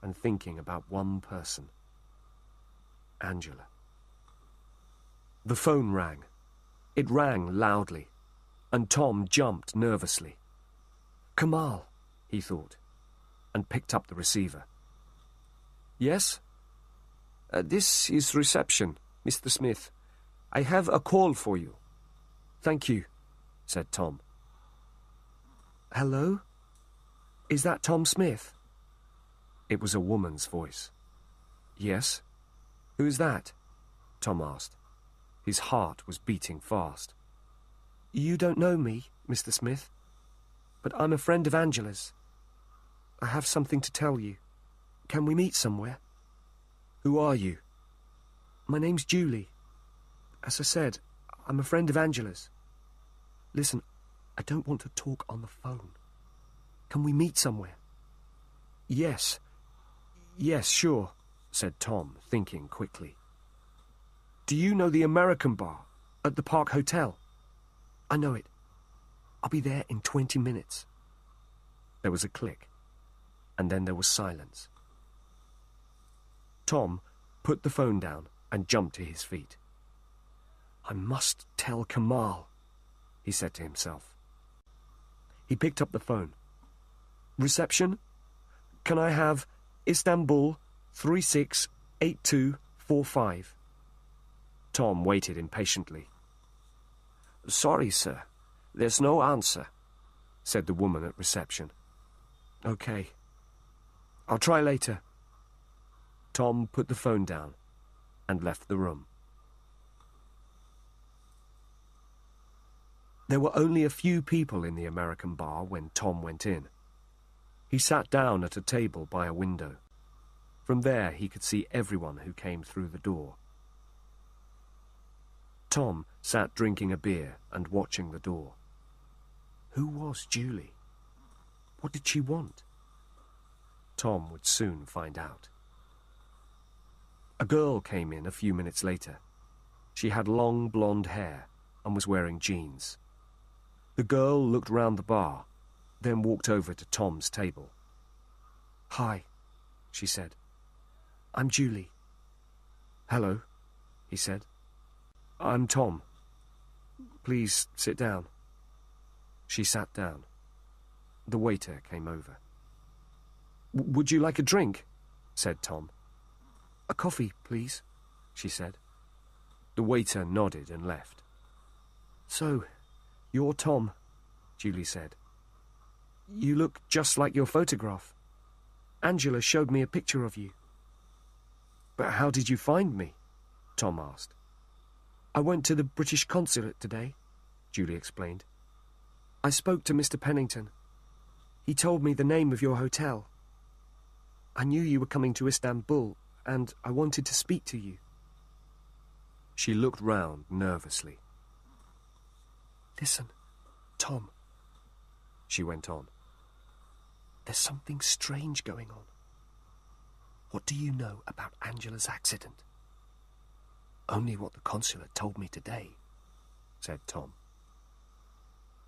and thinking about one person. Angela. The phone rang. It rang loudly, and Tom jumped nervously. Kamal, he thought, and picked up the receiver. Yes? This is reception, Mr. Smith. I have a call for you. Thank you, said Tom. Hello? Is that Tom Smith? It was a woman's voice. Yes? Who's that? Tom asked. His heart was beating fast. You don't know me, Mr. Smith, but I'm a friend of Angela's. I have something to tell you. Can we meet somewhere? Who are you? My name's Julie. As I said, I'm a friend of Angela's. Listen, I don't want to talk on the phone. Can we meet somewhere? Yes, sure, said Tom, thinking quickly. Do you know the American bar at the Park Hotel? I know it. I'll be there in 20 minutes. There was a click, and then there was silence. Tom put the phone down and jumped to his feet. I must tell Kamal, he said to himself. He picked up the phone. Reception? Can I have Istanbul 368245? Tom waited impatiently. Sorry, sir. There's no answer, said the woman at reception. Okay. I'll try later. Tom put the phone down and left the room. There were only a few people in the American bar when Tom went in. He sat down at a table by a window. From there he could see everyone who came through the door. Tom sat drinking a beer and watching the door. Who was Julie? What did she want? Tom would soon find out. A girl came in a few minutes later. She had long blonde hair and was wearing jeans. The girl looked round the bar, then walked over to Tom's table. Hi, she said. I'm Julie. Hello, he said. I'm Tom. Please sit down. She sat down. The waiter came over. Would you like a drink? Said Tom. A coffee, please, she said. The waiter nodded and left. So, you're Tom, Julie said. You look just like your photograph. Angela showed me a picture of you. But how did you find me? Tom asked. I went to the British consulate today, Julie explained. I spoke to Mr. Pennington. He told me the name of your hotel. I knew you were coming to Istanbul, and I wanted to speak to you. She looked round nervously. Listen, Tom, she went on. There's something strange going on. What do you know about Angela's accident? Only what the consulate told me today, said Tom.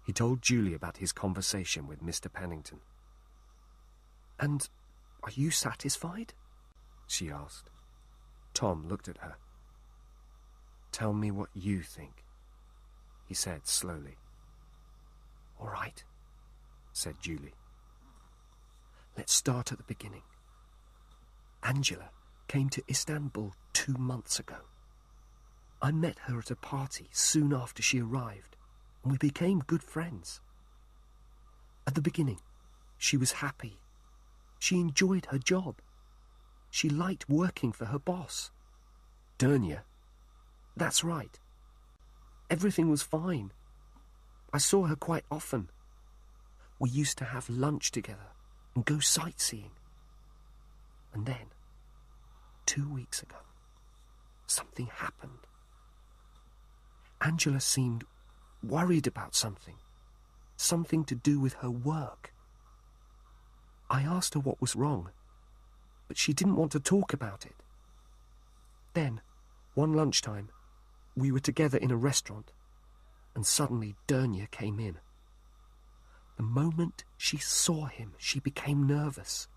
He told Julie about his conversation with Mr. Pennington. And are you satisfied? She asked. Tom looked at her. Tell me what you think, he said slowly. All right, said Julie. Let's start at the beginning. Angela came to Istanbul 2 months ago. I met her at a party soon after she arrived, and we became good friends. At the beginning, she was happy. She enjoyed her job. She liked working for her boss. Dernia? That's right. Everything was fine. I saw her quite often. We used to have lunch together and go sightseeing. And then, 2 weeks ago, something happened. Angela seemed worried about something to do with her work. I asked her what was wrong, but she didn't want to talk about it. Then, one lunchtime, we were together in a restaurant, and suddenly Dernia came in. The moment she saw him, she became nervous.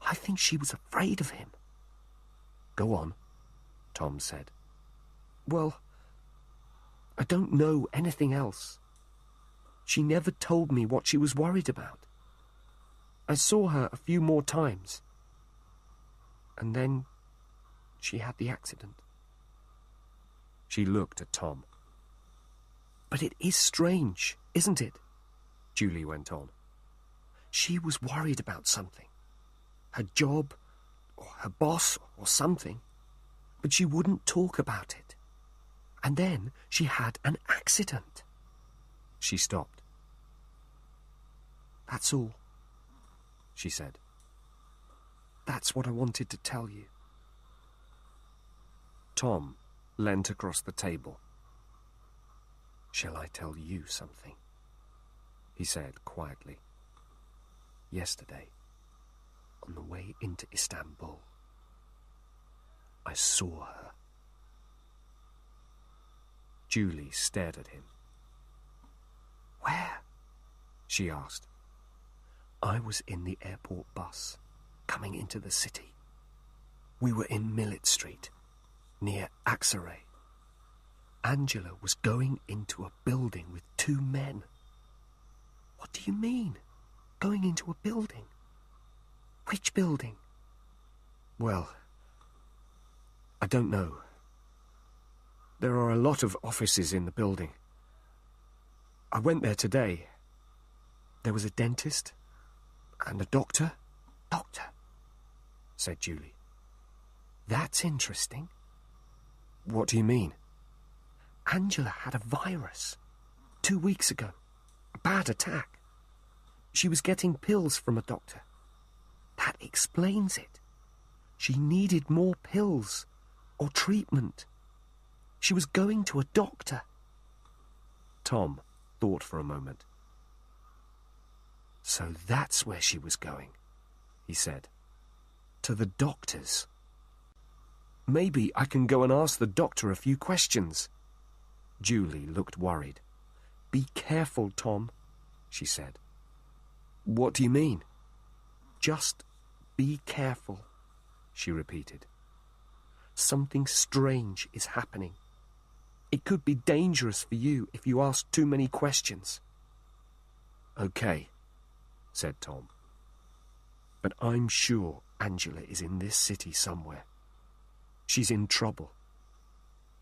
I I think she was afraid of him. Go on, Tom said. Well, I don't know anything else. She never told me what she was worried about. I saw her a few more times. And then she had the accident. She looked at Tom. But it is strange, isn't it? Julie went on. She was worried about something. Her job, or her boss, or something. But she wouldn't talk about it. And then she had an accident. She stopped. That's all, she said. That's what I wanted to tell you. Tom leant across the table. Shall I tell you something? He said quietly. Yesterday, on the way into Istanbul, I saw her. Julie stared at him. Where? She asked. I was in the airport bus, coming into the city. We were in Millet Street, near Aksaray. Angela was going into a building with two men. What do you mean, going into a building? Which building? Well, I don't know. There are a lot of offices in the building. I went there today. There was a dentist and a doctor. Doctor, said Julie. That's interesting. What do you mean? Angela had a virus 2 weeks ago. A bad attack. She was getting pills from a doctor. That explains it. She needed more pills or treatment. She was going to a doctor. Tom thought for a moment. So that's where she was going, he said. To the doctor's. Maybe I can go and ask the doctor a few questions. Julie looked worried. Be careful, Tom, she said. What do you mean? Just be careful, she repeated. Something strange is happening. It could be dangerous for you if you ask too many questions. Okay, said Tom. But I'm sure Angela is in this city somewhere. She's in trouble.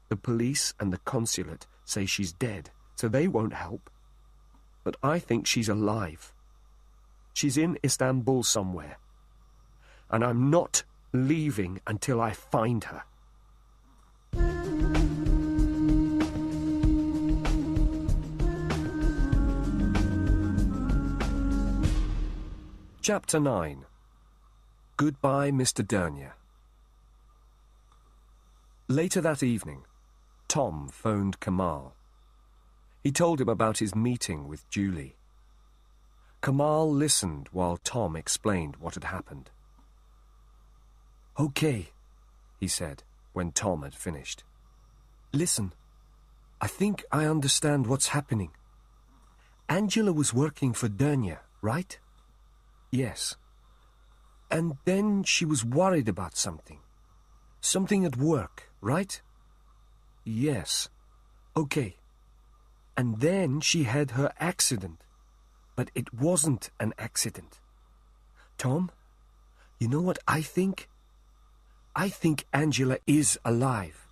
The police and the consulate say she's dead, so they won't help. But I think she's alive. She's in Istanbul somewhere. And I'm not leaving until I find her. Chapter 9. Goodbye, Mr. Dernier. Later that evening, Tom phoned Kamal. He told him about his meeting with Julie. Kamal listened while Tom explained what had happened. Okay, he said when Tom had finished. Listen, I think I understand what's happening. Angela was working for Dernier, right? Yes. And then she was worried about something. Something at work, right? Yes. Okay. And then she had her accident. But it wasn't an accident. Tom, you know what I think? I think Angela is alive.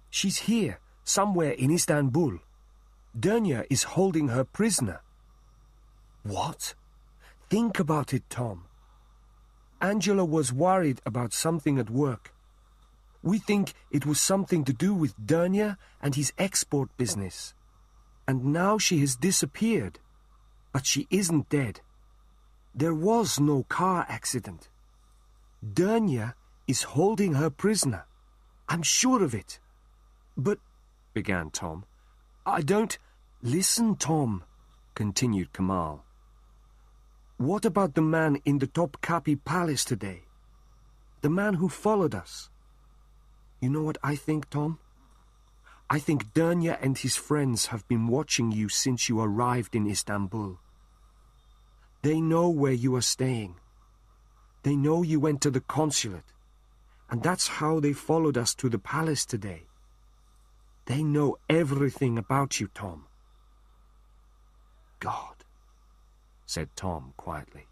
She's here, somewhere in Istanbul. Dernier is holding her prisoner. What? Think about it, Tom. Angela was worried about something at work. We think it was something to do with Dernier and his export business. And now she has disappeared. But she isn't dead. There was no car accident. Dernier is holding her prisoner. I'm sure of it. But, began Tom, I don't... Listen, Tom, continued Kamal. What about the man in the Topkapi Palace today? The man who followed us? You know what I think, Tom? I think Dernier and his friends have been watching you since you arrived in Istanbul. They know where you are staying. They know you went to the consulate, and that's how they followed us to the palace today. They know everything about you, Tom. God, said Tom quietly.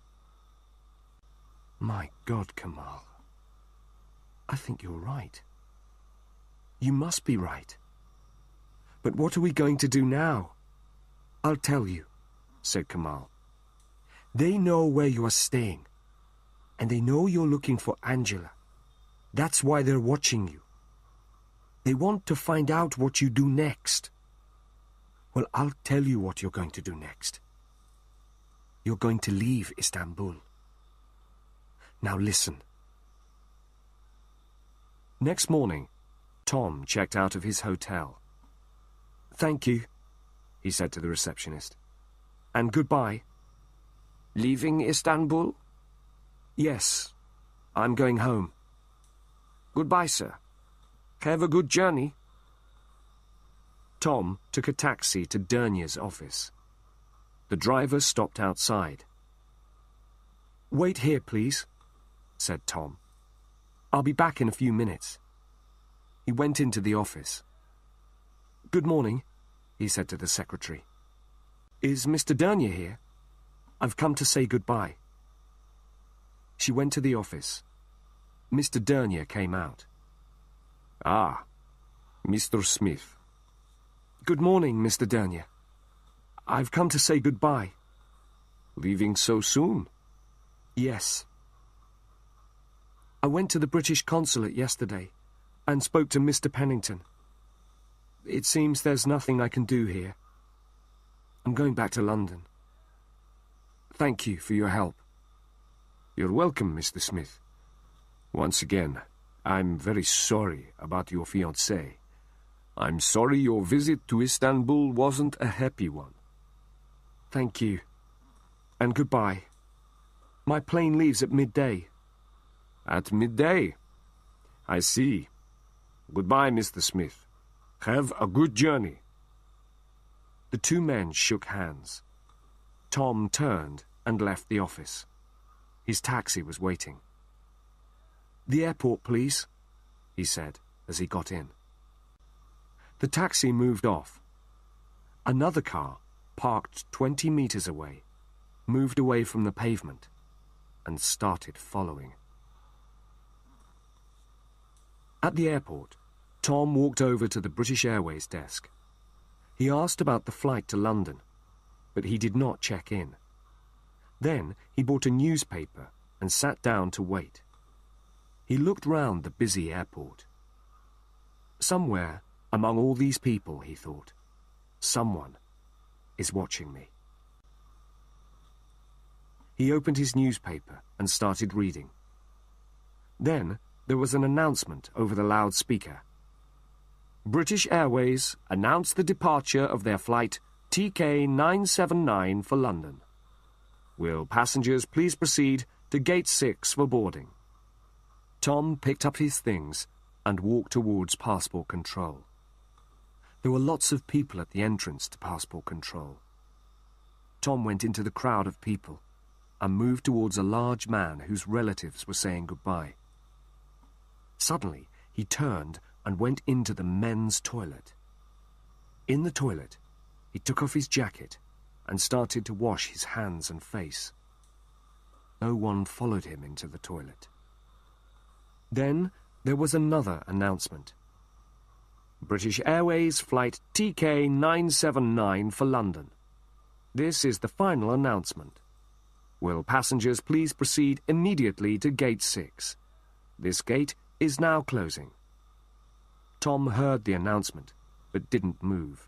My God, Kamal. I think you're right. You must be right. But what are we going to do now? I'll tell you, said Kamal. They know where you are staying, and they know you're looking for Angela. That's why they're watching you. They want to find out what you do next. Well, I'll tell you what you're going to do next. You're going to leave Istanbul. Now listen. Next morning, Tom checked out of his hotel. Thank you, he said to the receptionist. And goodbye. Leaving Istanbul? Yes, I'm going home. Goodbye, sir. Have a good journey. Tom took a taxi to Dernier's office. The driver stopped outside. Wait here, please, said Tom. I'll be back in a few minutes. He went into the office. Good morning, he said to the secretary. Is Mr. Dernier here? I've come to say goodbye. She went to the office. Mr. Dernier came out. Ah, Mr. Smith. Good morning, Mr. Dernier. I've come to say goodbye. Leaving so soon? Yes. I went to the British consulate yesterday and spoke to Mr. Pennington. It seems there's nothing I can do here. I'm going back to London. Thank you for your help. You're welcome, Mr. Smith. Once again, I'm very sorry about your fiancée. I'm sorry your visit to Istanbul wasn't a happy one. Thank you. And goodbye. My plane leaves at midday. At midday? I see. Goodbye, Mr. Smith. Have a good journey. The two men shook hands. Tom turned and left the office. His taxi was waiting. The airport, please, he said as he got in. The taxi moved off. Another car, parked 20 meters away, moved away from the pavement and started following. At the airport, Tom walked over to the British Airways desk. He asked about the flight to London, but he did not check in. Then he bought a newspaper and sat down to wait. He looked round the busy airport. Somewhere among all these people, he thought, someone is watching me. He opened his newspaper and started reading. Then there was an announcement over the loudspeaker. British Airways announced the departure of their flight TK979 for London. Will passengers please proceed to Gate 6 for boarding? Tom picked up his things and walked towards passport control. There were lots of people at the entrance to passport control. Tom went into the crowd of people and moved towards a large man whose relatives were saying goodbye. Suddenly, he turned and went into the men's toilet. In the toilet, he took off his jacket and started to wash his hands and face. No one followed him into the toilet. Then there was another announcement. British Airways flight TK979 for London. This is the final announcement. Will passengers please proceed immediately to Gate 6? This gate is now closing. Tom heard the announcement, but didn't move.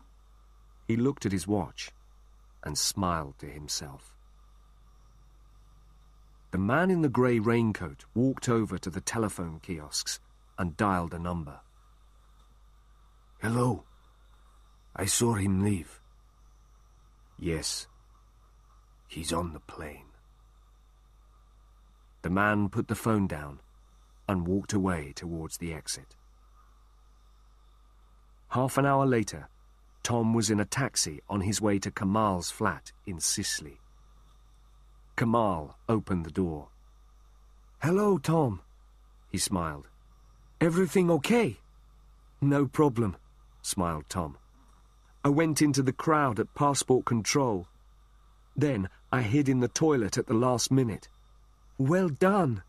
He looked at his watch and smiled to himself. The man in the grey raincoat walked over to the telephone kiosks and dialed a number. Hello. I saw him leave. Yes. He's on the plane. The man put the phone down and walked away towards the exit. Half an hour later, Tom was in a taxi on his way to Kamal's flat in Sicily. Kamal opened the door. "Hello, Tom," he smiled. "Everything okay?" "No problem," smiled Tom. "I went into the crowd at passport control. Then I hid in the toilet at the last minute." "Well done.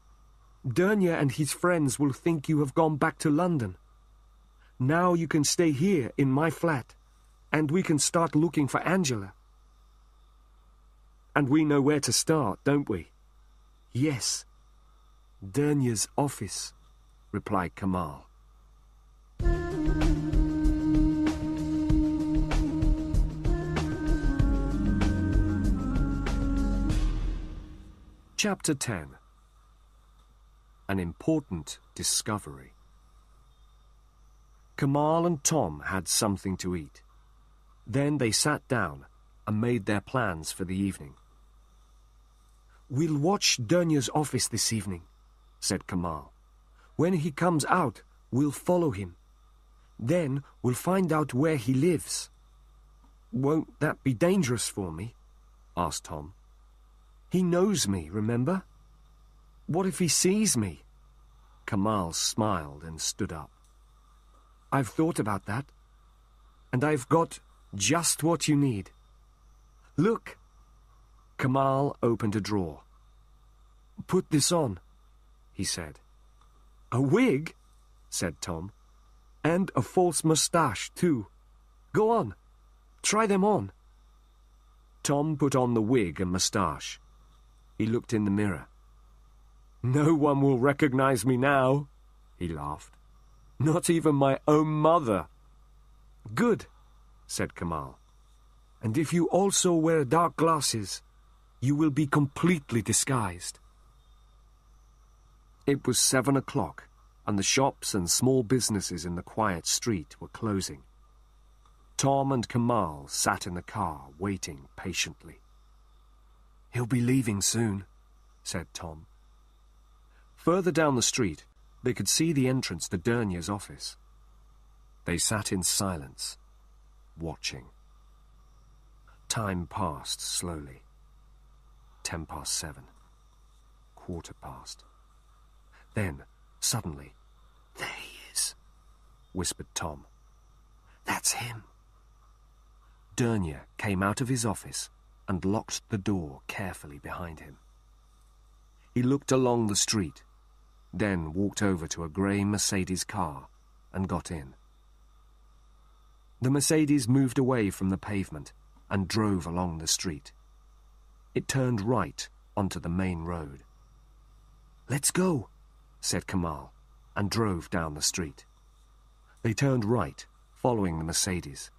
Dernier and his friends will think you have gone back to London. Now you can stay here in my flat, and we can start looking for Angela." "And we know where to start, don't we?" "Yes. Dernier's office," replied Kamal. Chapter 10. An important discovery. Kamal and Tom had something to eat. Then they sat down and made their plans for the evening. "We'll watch Dernier's office this evening," said Kamal. "When he comes out, we'll follow him. Then we'll find out where he lives." "Won't that be dangerous for me?" asked Tom. "He knows me, remember? What if he sees me?" Kamal smiled and stood up. "I've thought about that, and I've got just what you need. Look." Kamal opened a drawer. "Put this on," he said. "A wig?" said Tom. "And a false moustache, too. Go on, try them on." Tom put on the wig and moustache. He looked in the mirror. "No one will recognize me now," he laughed. "Not even my own mother." "Good," said Kamal. "And if you also wear dark glasses, you will be completely disguised." It was 7 o'clock, and the shops and small businesses in the quiet street were closing. Tom and Kamal sat in the car, waiting patiently. "He'll be leaving soon," said Tom. Further down the street, they could see the entrance to Dernier's office. They sat in silence, watching. Time passed slowly. 7:10. 7:15. Then, suddenly, "There he is," whispered Tom. "That's him." Dernier came out of his office and locked the door carefully behind him. He looked along the street, then walked over to a grey Mercedes car and got in. The Mercedes moved away from the pavement and drove along the street. It turned right onto the main road. "Let's go," said Kamal, and drove down the street. They turned right, following the Mercedes.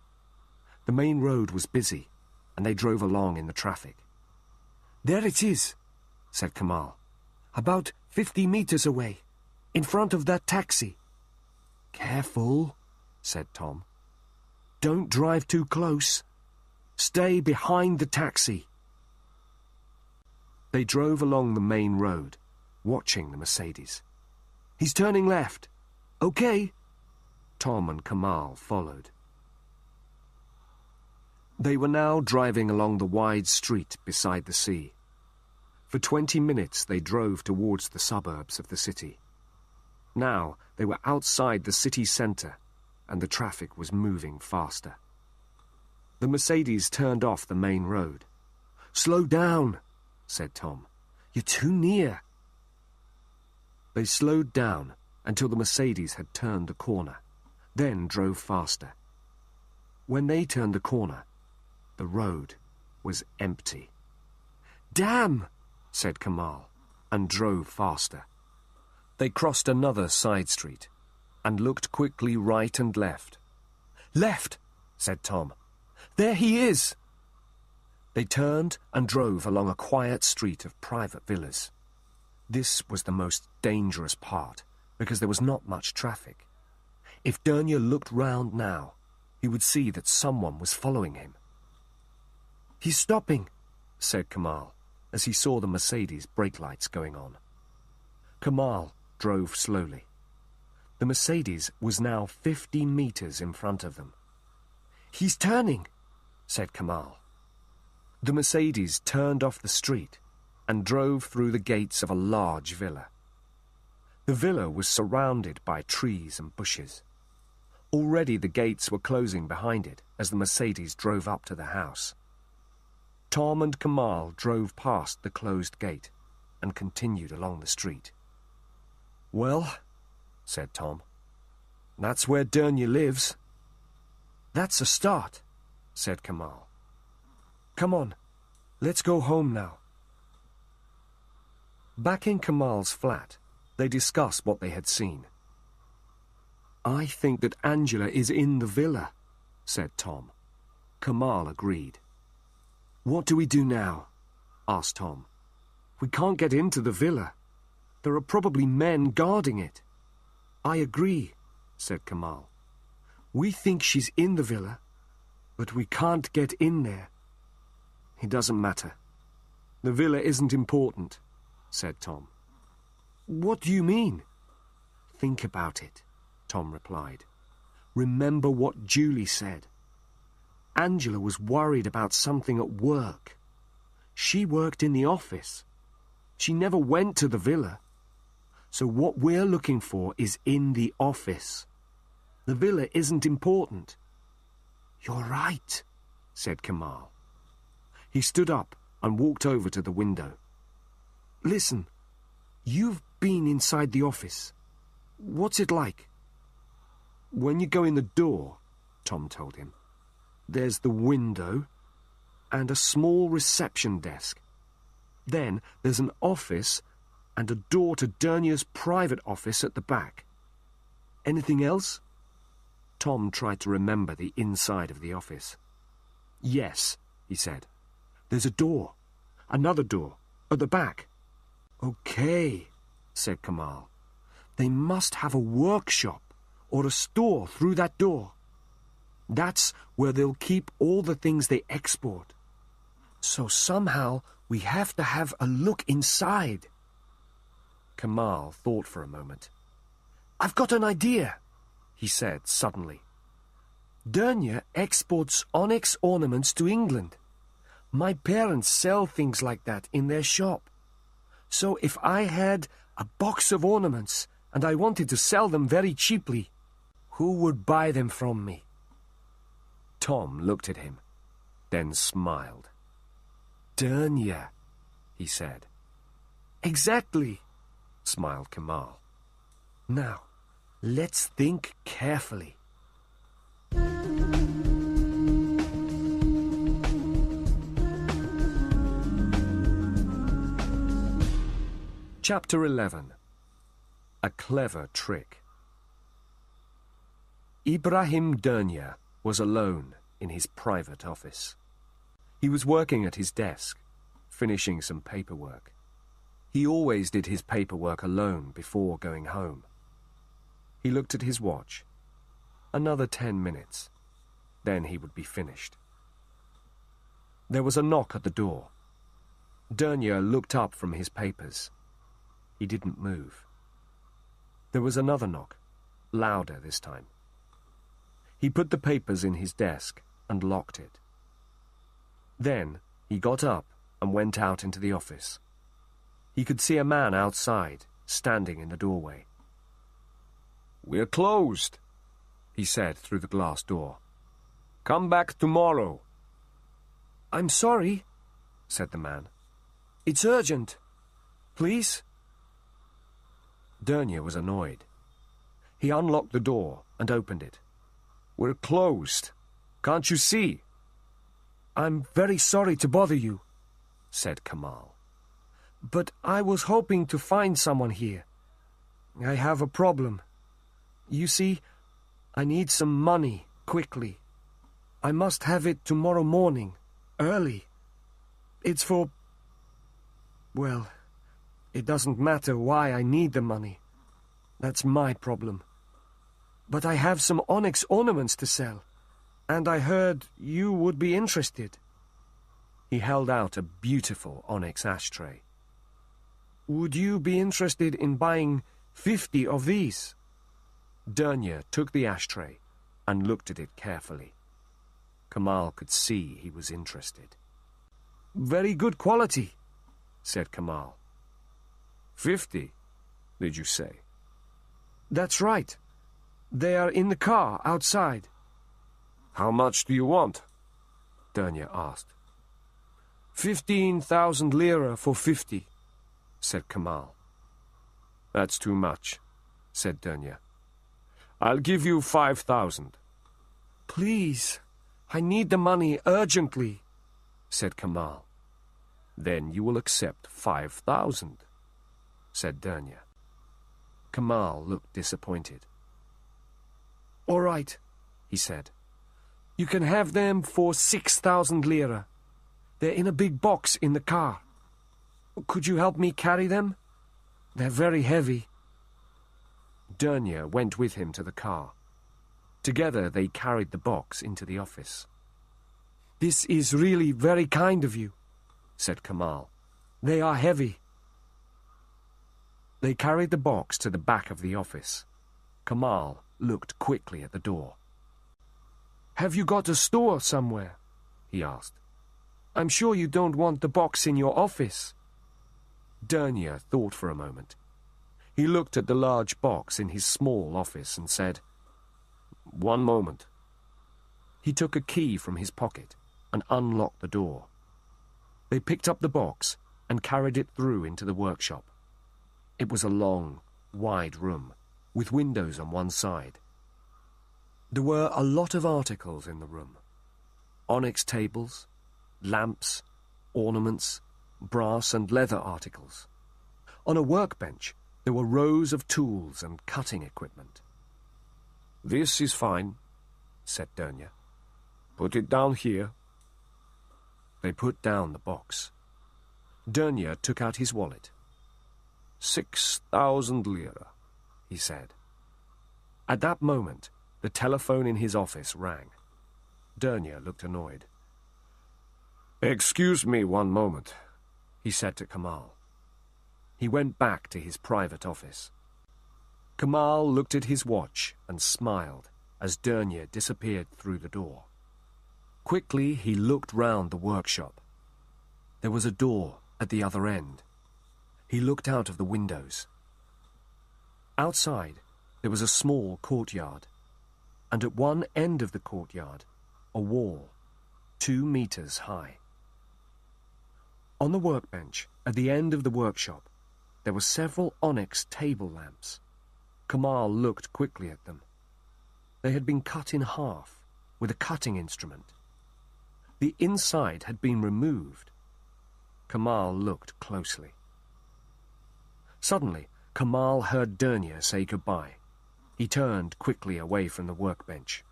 The main road was busy, and they drove along in the traffic. "There it is," said Kamal. "About 50 meters away, in front of that taxi." "Careful," said Tom. "Don't drive too close. Stay behind the taxi." They drove along the main road, watching the Mercedes. "He's turning left." "Okay." Tom and Kamal followed. They were now driving along the wide street beside the sea. For 20 minutes they drove towards the suburbs of the city. Now they were outside the city centre, and the traffic was moving faster. The Mercedes turned off the main road. "Slow down," said Tom. "You're too near." They slowed down until the Mercedes had turned the corner, then drove faster. When they turned the corner, the road was empty. "Damn!" said Kamal, and drove faster. They crossed another side street, and looked quickly right and left. "Left!" said Tom. "There he is!" They turned and drove along a quiet street of private villas. This was the most dangerous part, because there was not much traffic. If Dernier looked round now, he would see that someone was following him. "He's stopping," said Kamal, as he saw the Mercedes brake lights going on. Kamal drove slowly. The Mercedes was now 50 meters in front of them. "He's turning," said Kamal. The Mercedes turned off the street and drove through the gates of a large villa. The villa was surrounded by trees and bushes. Already the gates were closing behind it as the Mercedes drove up to the house. Tom and Kamal drove past the closed gate and continued along the street. "Well," said Tom, "that's where Dernier lives." "That's a start," said Kamal. "Come on, let's go home now." Back in Kamal's flat, they discussed what they had seen. "I think that Angela is in the villa," said Tom. Kamal agreed. "What do we do now?" asked Tom. "We can't get into the villa. There are probably men guarding it." "I agree," said Kamal. "We think she's in the villa, but we can't get in there." "It doesn't matter. The villa isn't important," said Tom. "What do you mean?" "Think about it," Tom replied. "Remember what Julie said. Angela was worried about something at work. She worked in the office. She never went to the villa. So what we're looking for is in the office. The villa isn't important." "You're right," said Kamal. He stood up and walked over to the window. "Listen, you've been inside the office. What's it like?" "When you go in the door," Tom told him, "there's the window and a small reception desk. Then there's an office and a door to Dernier's private office at the back. Anything else?" Tom tried to remember the inside of the office. "Yes," he said. "There's a door. Another door. At the back." "Okay," said Kamal. "They must have a workshop or a store through that door. That's where they'll keep all the things they export. So somehow we have to have a look inside." Kamal thought for a moment. "I've got an idea," he said suddenly. "Dernier exports onyx ornaments to England. My parents sell things like that in their shop. So if I had a box of ornaments and I wanted to sell them very cheaply, who would buy them from me?" Tom looked at him, then smiled. "Dernier," he said. "Exactly," smiled Kamal. "Now, let's think carefully." Chapter 11. A Clever Trick. Ibrahim Dernier was alone in his private office. He was working at his desk, finishing some paperwork. He always did his paperwork alone before going home. He looked at his watch. Another 10 minutes. Then he would be finished. There was a knock at the door. Dernier looked up from his papers. He didn't move. There was another knock, louder this time. He put the papers in his desk and locked it. Then he got up and went out into the office. He could see a man outside, standing in the doorway. "We're closed," he said through the glass door. "Come back tomorrow." "I'm sorry," said the man. "It's urgent. Please?" Dernier was annoyed. He unlocked the door and opened it. "We're closed. Can't you see?" "I'm very sorry to bother you," said Kamal. "But I was hoping to find someone here. I have a problem. You see, I need some money, quickly. I must have it tomorrow morning, early. It's for... Well, it doesn't matter why I need the money. That's my problem. But I have some onyx ornaments to sell, and I heard you would be interested." He held out a beautiful onyx ashtray. "Would you be interested in buying 50 of these?" Dernier took the ashtray and looked at it carefully. Kamal could see he was interested. "Very good quality," said Kamal. 50, did you say?" That's right. They are in the car, outside. How much do you want? Dernier asked. 15,000 lira for 50, said Kamal. That's too much, said Dernier. I'll give you 5,000. Please, I need the money urgently, said Kamal. Then you will accept 5,000, said Dernier. Kamal looked disappointed. All right, he said. You can have them for 6,000 lira. They're in a big box in the car. Could you help me carry them? They're very heavy. Dernier went with him to the car. Together they carried the box into the office. This is really very kind of you, said Kamal. They are heavy. They carried the box to the back of the office. Kamal looked quickly at the door. Have you got a store somewhere? He asked. I'm sure you don't want the box in your office. Dernier thought for a moment. He looked at the large box in his small office and said, "One moment." He took a key from his pocket and unlocked the door. They picked up the box and carried it through into the workshop. It was a long, wide room, with windows on one side. There were a lot of articles in the room. Onyx tables, lamps, ornaments, brass and leather articles. On a workbench, there were rows of tools and cutting equipment. "This is fine," said Dernier. "Put it down here." They put down the box. Dernier took out his wallet. 6,000 lira, he said. At that moment, the telephone in his office rang. Dernier looked annoyed. "Excuse me one moment," he said to Kamal. He went back to his private office. Kamal looked at his watch and smiled as Dernier disappeared through the door. Quickly he looked round the workshop. There was a door at the other end. He looked out of the windows. Outside, there was a small courtyard, and at one end of the courtyard, a wall, 2 meters high. On the workbench, at the end of the workshop, there were several onyx table lamps. Kamal looked quickly at them. They had been cut in half with a cutting instrument. The inside had been removed. Kamal looked closely. Suddenly, Kamal heard Dernier say goodbye. He turned quickly away from the workbench.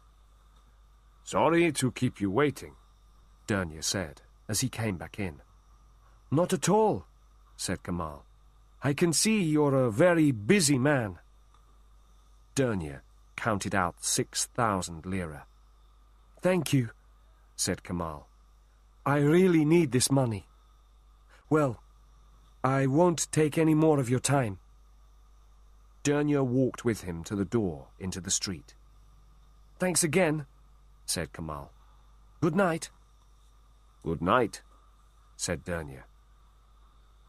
"Sorry to keep you waiting," Dernier said as he came back in. "Not at all," said Kamal. "I can see you're a very busy man." Dernier counted out 6,000 lira. "Thank you," said Kamal. "I really need this money. Well, I won't take any more of your time." Dernier walked with him to the door into the street. "Thanks again," said Kamal. "Good night." "Good night," said Dernier,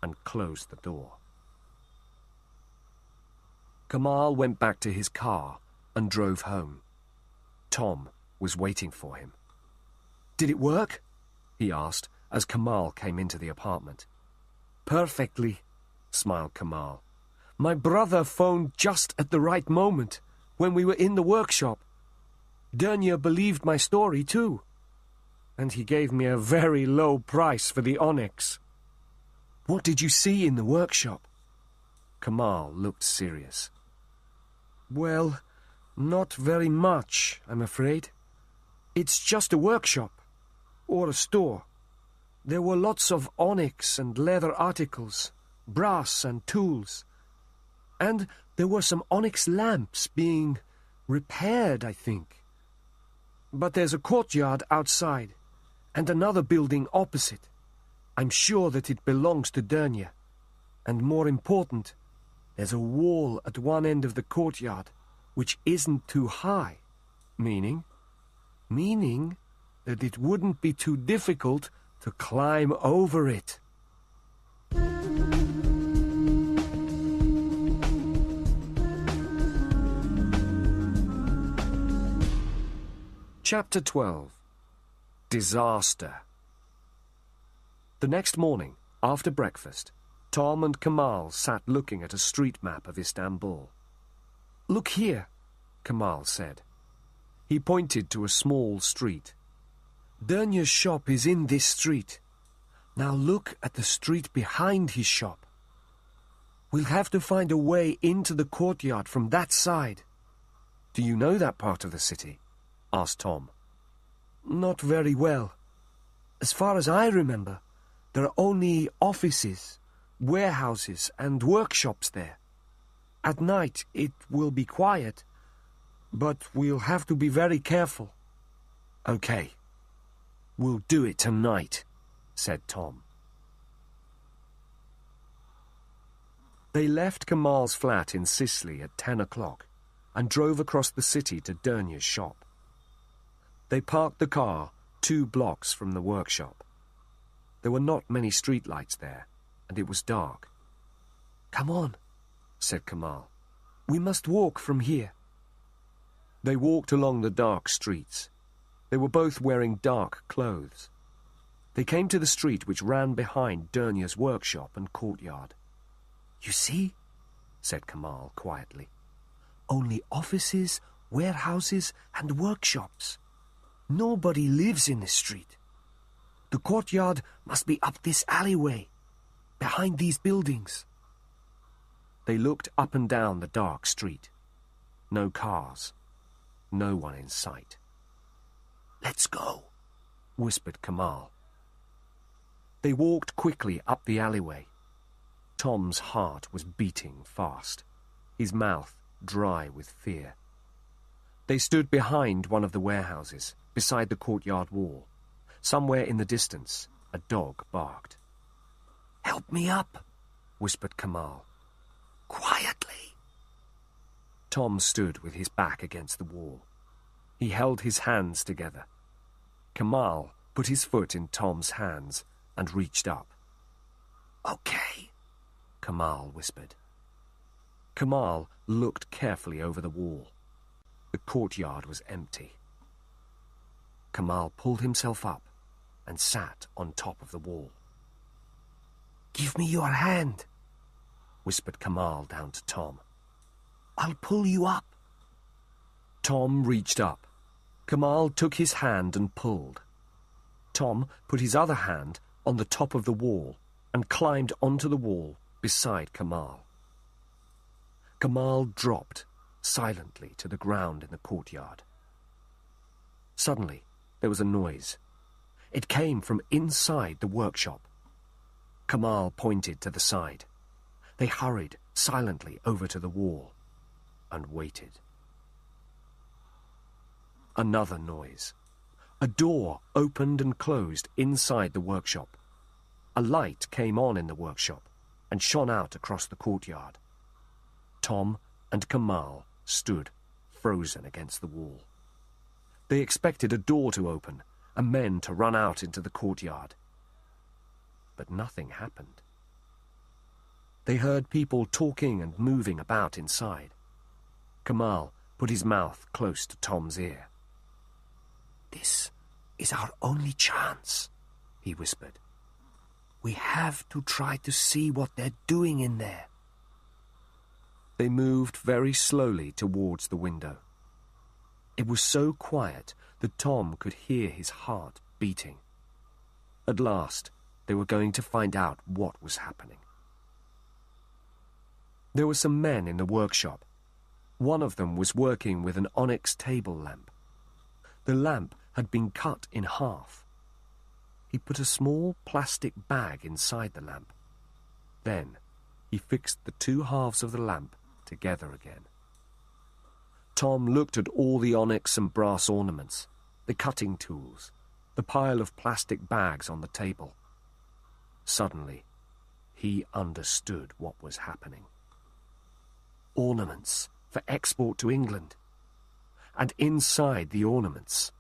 and closed the door. Kamal went back to his car and drove home. Tom was waiting for him. "Did it work?" he asked as Kamal came into the apartment. "Perfectly," smiled Kamal. "My brother phoned just at the right moment, when we were in the workshop. Dernier believed my story, too. And he gave me a very low price for the onyx." "What did you see in the workshop?" Kamal looked serious. "Well, not very much, I'm afraid. It's just a workshop, or a store. There were lots of onyx and leather articles, brass and tools. And there were some onyx lamps being repaired, I think. But there's a courtyard outside, and another building opposite. I'm sure that it belongs to Dernier. And more important, there's a wall at one end of the courtyard, which isn't too high. Meaning? Meaning that it wouldn't be too difficult to climb over it." Chapter 12. Disaster. The next morning, after breakfast, Tom and Kamal sat looking at a street map of Istanbul. "Look here," Kamal said. He pointed to a small street. "Dönya's shop is in this street. Now look at the street behind his shop. We'll have to find a way into the courtyard from that side." "Do you know that part of the city?" asked Tom. "Not very well. As far as I remember, there are only offices, warehouses, and workshops there. At night it will be quiet, but we'll have to be very careful." "Okay. We'll do it tonight," said Tom. They left Kamal's flat in Sicily at 10 o'clock and drove across the city to Dönya's shop. They parked the car 2 blocks from the workshop. There were not many streetlights there, and it was dark. "Come on," said Kamal. "We must walk from here." They walked along the dark streets. They were both wearing dark clothes. They came to the street which ran behind Dönya's workshop and courtyard. "You see," said Kamal quietly. "Only offices, warehouses, and workshops. Nobody lives in this street. The courtyard must be up this alleyway, behind these buildings." They looked up and down the dark street. No cars. No one in sight. "Let's go," whispered Kamal. They walked quickly up the alleyway. Tom's heart was beating fast, his mouth dry with fear. They stood behind one of the warehouses, beside the courtyard wall. Somewhere in the distance, a dog barked. "Help me up," whispered Kamal. "Quietly." Tom stood with his back against the wall. He held his hands together. Kamal put his foot in Tom's hands and reached up. "Okay," Kamal whispered. Kamal looked carefully over the wall. The courtyard was empty. Kamal pulled himself up and sat on top of the wall. "Give me your hand," whispered Kamal down to Tom. "I'll pull you up." Tom reached up. Kamal took his hand and pulled. Tom put his other hand on the top of the wall and climbed onto the wall beside Kamal. Kamal dropped silently to the ground in the courtyard. Suddenly, there was a noise. It came from inside the workshop. Kamal pointed to the side. They hurried silently over to the wall and waited. Another noise. A door opened and closed inside the workshop. A light came on in the workshop and shone out across the courtyard. Tom and Kamal stood frozen against the wall. They expected a door to open and men to run out into the courtyard. But nothing happened. They heard people talking and moving about inside. Kamal put his mouth close to Tom's ear. "This is our only chance," he whispered. "We have to try to see what they're doing in there." They moved very slowly towards the window. It was so quiet that Tom could hear his heart beating. At last, they were going to find out what was happening. There were some men in the workshop. One of them was working with an onyx table lamp. The lamp had been cut in half. He put a small plastic bag inside the lamp. Then he fixed the 2 halves of the lamp together again. Tom looked at all the onyx and brass ornaments, the cutting tools, the pile of plastic bags on the table. Suddenly, he understood what was happening. Ornaments for export to England. And inside the ornaments,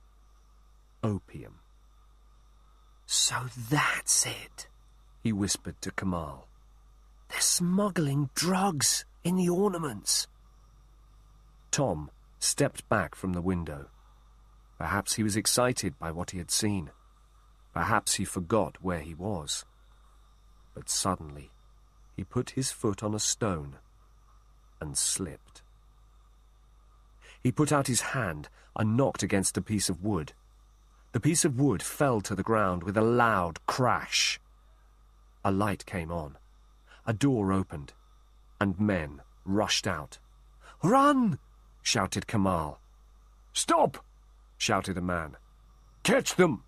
opium. "So that's it," he whispered to Kamal. "They're smuggling drugs in the ornaments." Tom stepped back from the window. Perhaps he was excited by what he had seen. Perhaps he forgot where he was. But suddenly, he put his foot on a stone and slipped. He put out his hand and knocked against a piece of wood. The piece of wood fell to the ground with a loud crash. A light came on. A door opened, and men rushed out. "Run!" shouted Kamal. "Stop!" shouted a man. "Catch them!"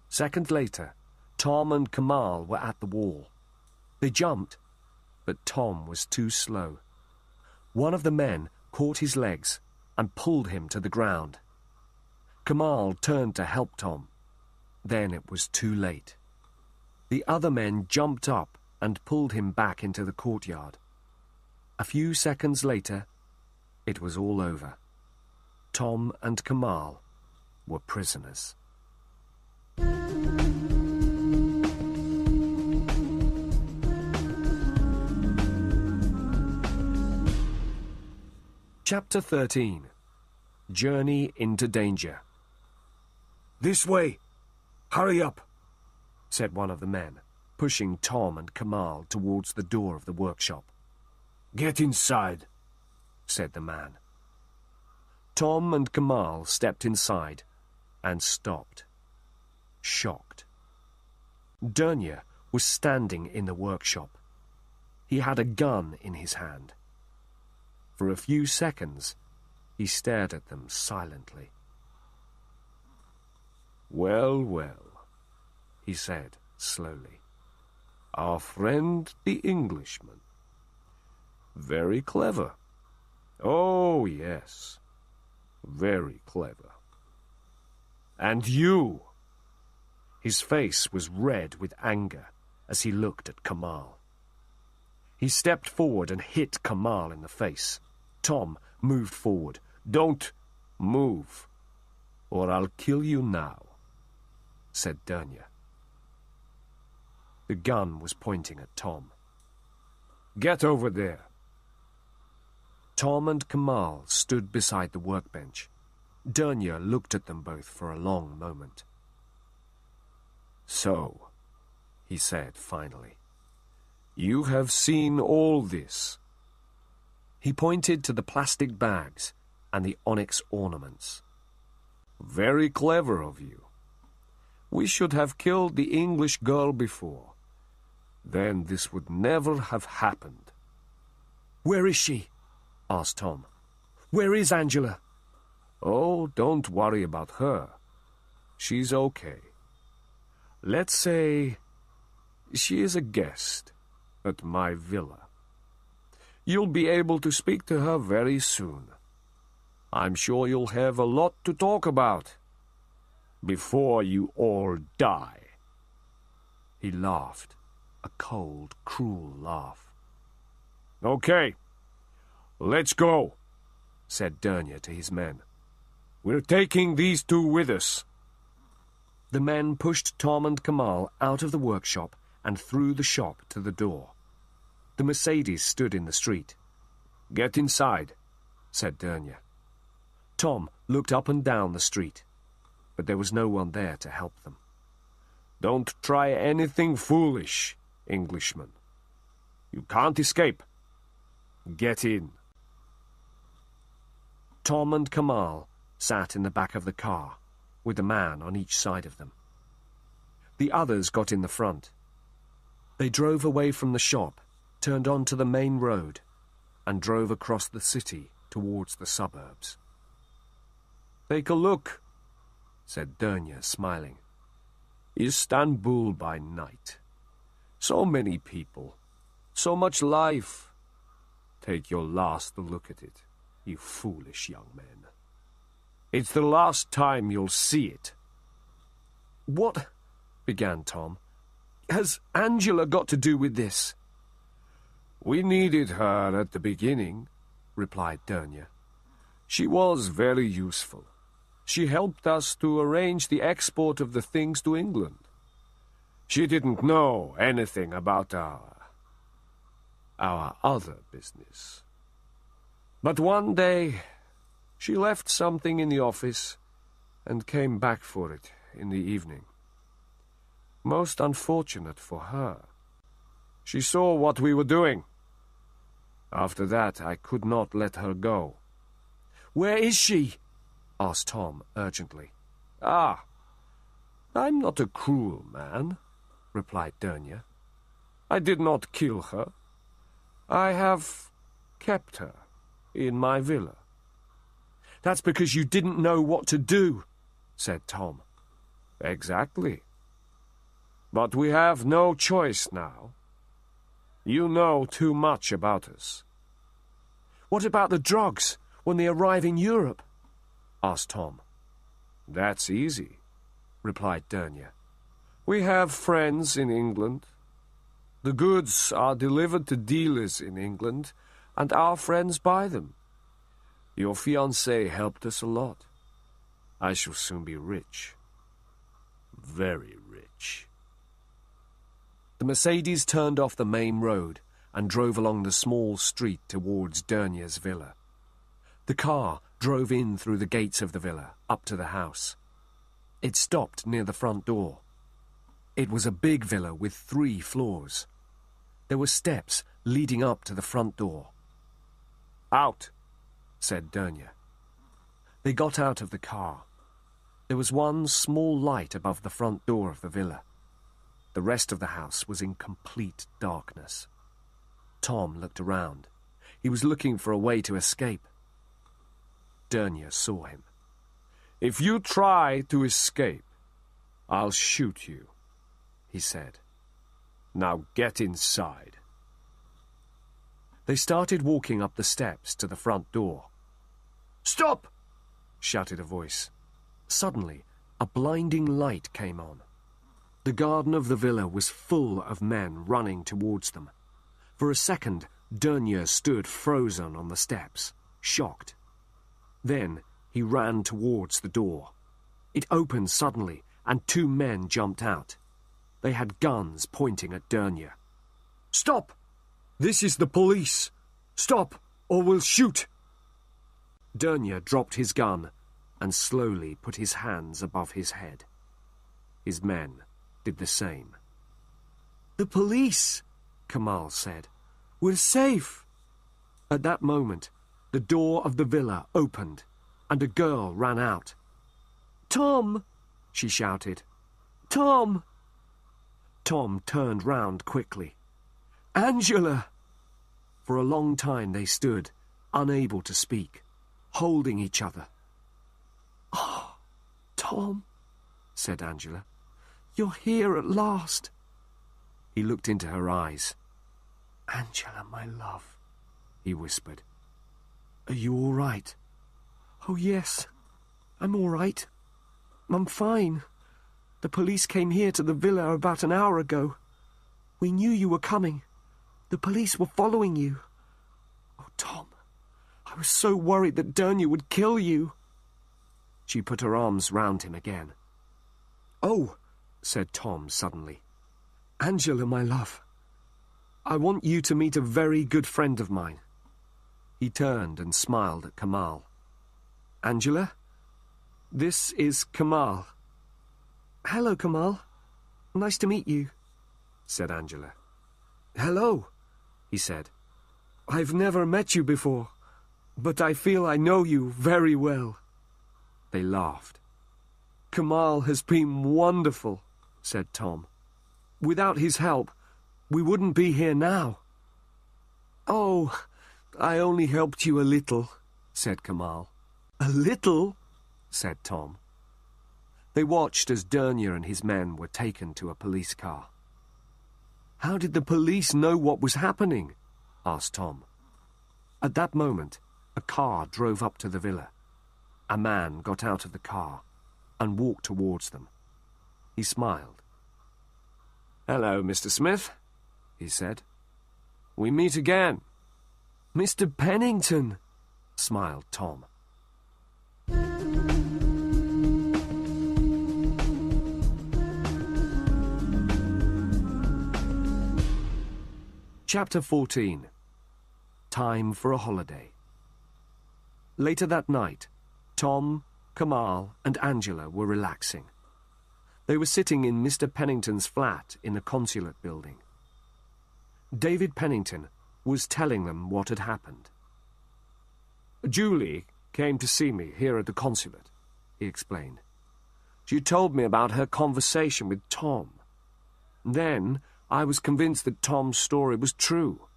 Seconds later, Tom and Kamal were at the wall. They jumped, but Tom was too slow. One of the men caught his legs and pulled him to the ground. Kamal turned to help Tom. Then it was too late. The other men jumped up and pulled him back into the courtyard. A few seconds later, it was all over. Tom and Kamal were prisoners. Chapter 13. Journey into Danger. "This way! Hurry up!" said one of the men, pushing Tom and Kamal towards the door of the workshop. "Get inside," said the man. Tom and Kamal stepped inside and stopped, shocked. Dernier was standing in the workshop. He had a gun in his hand. For a few seconds, he stared at them silently. "Well, well," he said slowly. "Our friend the Englishman. Very clever. Oh, yes. Very clever. And you!" His face was red with anger as he looked at Kamal. He stepped forward and hit Kamal in the face. Tom moved forward. "Don't move, or I'll kill you now," said Dernier. The gun was pointing at Tom. "Get over there." Tom and Kamal stood beside the workbench. Dernier looked at them both for a long moment. "So," he said finally, "you have seen all this." He pointed to the plastic bags and the onyx ornaments. "Very clever of you. We should have killed the English girl before. Then this would never have happened." "Where is she?" asked Tom. "Where is Angela?" "Oh, don't worry about her. She's okay. Let's say she is a guest at my villa. You'll be able to speak to her very soon. I'm sure you'll have a lot to talk about before you all die." He laughed, a cold, cruel laugh. "Okay, let's go," said Dernier to his men. "We're taking these two with us." The men pushed Tom and Kamal out of the workshop and through the shop to the door. The Mercedes stood in the street. "Get inside," said Dernier. Tom looked up and down the street, but there was no one there to help them. "Don't try anything foolish, Englishman. You can't escape. Get in." Tom and Kamal sat in the back of the car, with a man on each side of them. The others got in the front. They drove away from the shop, turned onto the main road, and drove across the city towards the suburbs. "Take a look," said Dernier, smiling. "Istanbul by night. So many people, so much life. Take your last look at it, you foolish young men. It's the last time you'll see it." "What," began Tom, "has Angela got to do with this?" "We needed her at the beginning," replied Dernier. "She was very useful. She helped us to arrange the export of the things to England. She didn't know anything about our other business. But one day, she left something in the office, and came back for it in the evening. Most unfortunate for her. She saw what we were doing. After that, I could not let her go. "Where is she?" asked Tom urgently. "Ah, I'm not a cruel man," replied Dernier. "I did not kill her. I have kept her in my villa." "That's because you didn't know what to do," said Tom. "Exactly. But we have no choice now. You know too much about us." "What about the drugs when they arrive in Europe?" asked Tom. "That's easy," replied Dernier. "We have friends in England. The goods are delivered to dealers in England, and our friends buy them. Your fiancée helped us a lot. I shall soon be rich. Very rich." The Mercedes turned off the main road and drove along the small street towards Dernier's villa. The car drove in through the gates of the villa, up to the house. It stopped near the front door. It was a big villa with 3 floors. There were steps leading up to the front door. "Out," said Dernier. They got out of the car. There was one small light above the front door of the villa. The rest of the house was in complete darkness. Tom looked around. He was looking for a way to escape. Dernier saw him. "If you try to escape, I'll shoot you," he said. "Now get inside." They started walking up the steps to the front door. "Stop!" shouted a voice. Suddenly, a blinding light came on. The garden of the villa was full of men running towards them. For a second, Dernier stood frozen on the steps, shocked. Then he ran towards the door. It opened suddenly, and 2 men jumped out. They had guns pointing at Dernier. "Stop! This is the police! Stop, or we'll shoot!" Dernier dropped his gun and slowly put his hands above his head. His men did the same. "The police!" Kamal said. "We're safe!" At that moment, the door of the villa opened, and a girl ran out. "Tom!" she shouted. "Tom!" Tom turned round quickly. "Angela!" For a long time they stood, unable to speak, holding each other. "Oh, Tom," said Angela. "You're here at last." He looked into her eyes. "Angela, my love," he whispered. "Are you all right?" "Oh, yes, I'm all right. I'm fine. The police came here to the villa about an hour ago. We knew you were coming. The police were following you. Oh, Tom, I was so worried that Dernier would kill you." She put her arms round him again. "Oh," said Tom suddenly. "Angela, my love, I want you to meet a very good friend of mine." He turned and smiled at Kamal. "Angela, this is Kamal." "Hello, Kamal. Nice to meet you," said Angela. "Hello," he said. "I've never met you before, but I feel I know you very well." They laughed. "Kamal has been wonderful," said Tom. "Without his help, we wouldn't be here now." "Oh, I only helped you a little," said Kamal. "A little?" said Tom. They watched as Dernier and his men were taken to a police car. "How did the police know what was happening?" asked Tom. At that moment, a car drove up to the villa. A man got out of the car and walked towards them. He smiled. "Hello, Mr. Smith," he said. "We meet again." "Mr. Pennington," smiled Tom. Chapter 14. Time for a holiday. Later that night, Tom, Kamal and Angela were relaxing. They were sitting in Mr. Pennington's flat in the consulate building. David Pennington was telling them what had happened. "Julie came to see me here at the consulate," he explained. "She told me about her conversation with Tom. Then I was convinced that Tom's story was true.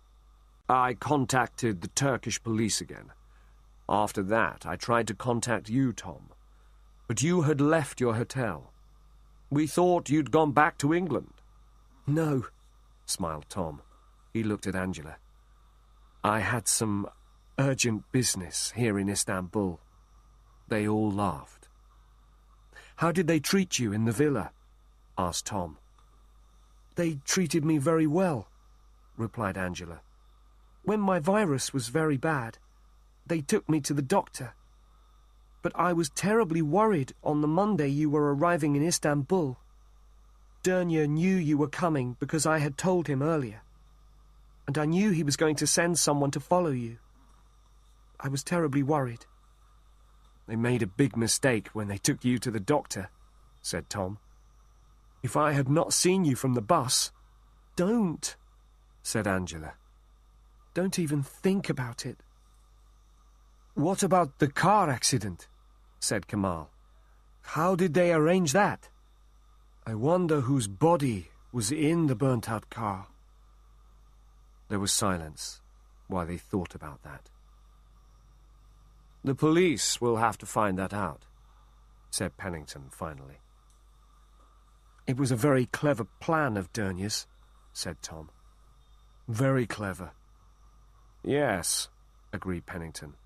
I contacted the Turkish police again. After that, I tried to contact you, Tom, but you had left your hotel. We thought you'd gone back to England." "No," smiled Tom. He looked at Angela. "I had some urgent business here in Istanbul." They all laughed. "How did they treat you in the villa?" asked Tom. "They treated me very well," replied Angela. "When my virus was very bad, they took me to the doctor. But I was terribly worried on the Monday you were arriving in Istanbul. Dernier knew you were coming because I had told him earlier. And I knew he was going to send someone to follow you. I was terribly worried." "They made a big mistake when they took you to the doctor," said Tom. "If I had not seen you from the bus—" "Don't," said Angela. "Don't even think about it." "What about the car accident?" said Kamal. "How did they arrange that? I wonder whose body was in the burnt-out car." There was silence while they thought about that. "The police will have to find that out," said Pennington finally. "It was a very clever plan of Dernier's," said Tom. "Very clever." "Yes," agreed Pennington.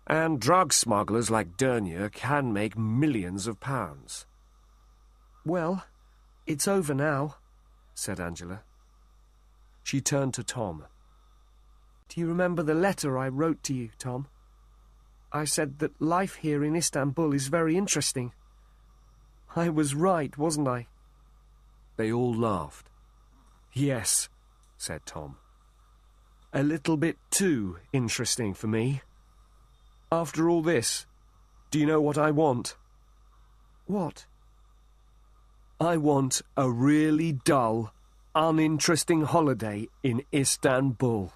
"And drug smugglers like Dernier can make millions of pounds." "Well, it's over now," said Angela. She turned to Tom. "Do you remember the letter I wrote to you, Tom? I said that life here in Istanbul is very interesting. I was right, wasn't I?" They all laughed. "Yes," said Tom. "A little bit too interesting for me. After all this, do you know what I want?" "What?" "I want a really dull, uninteresting holiday in Istanbul."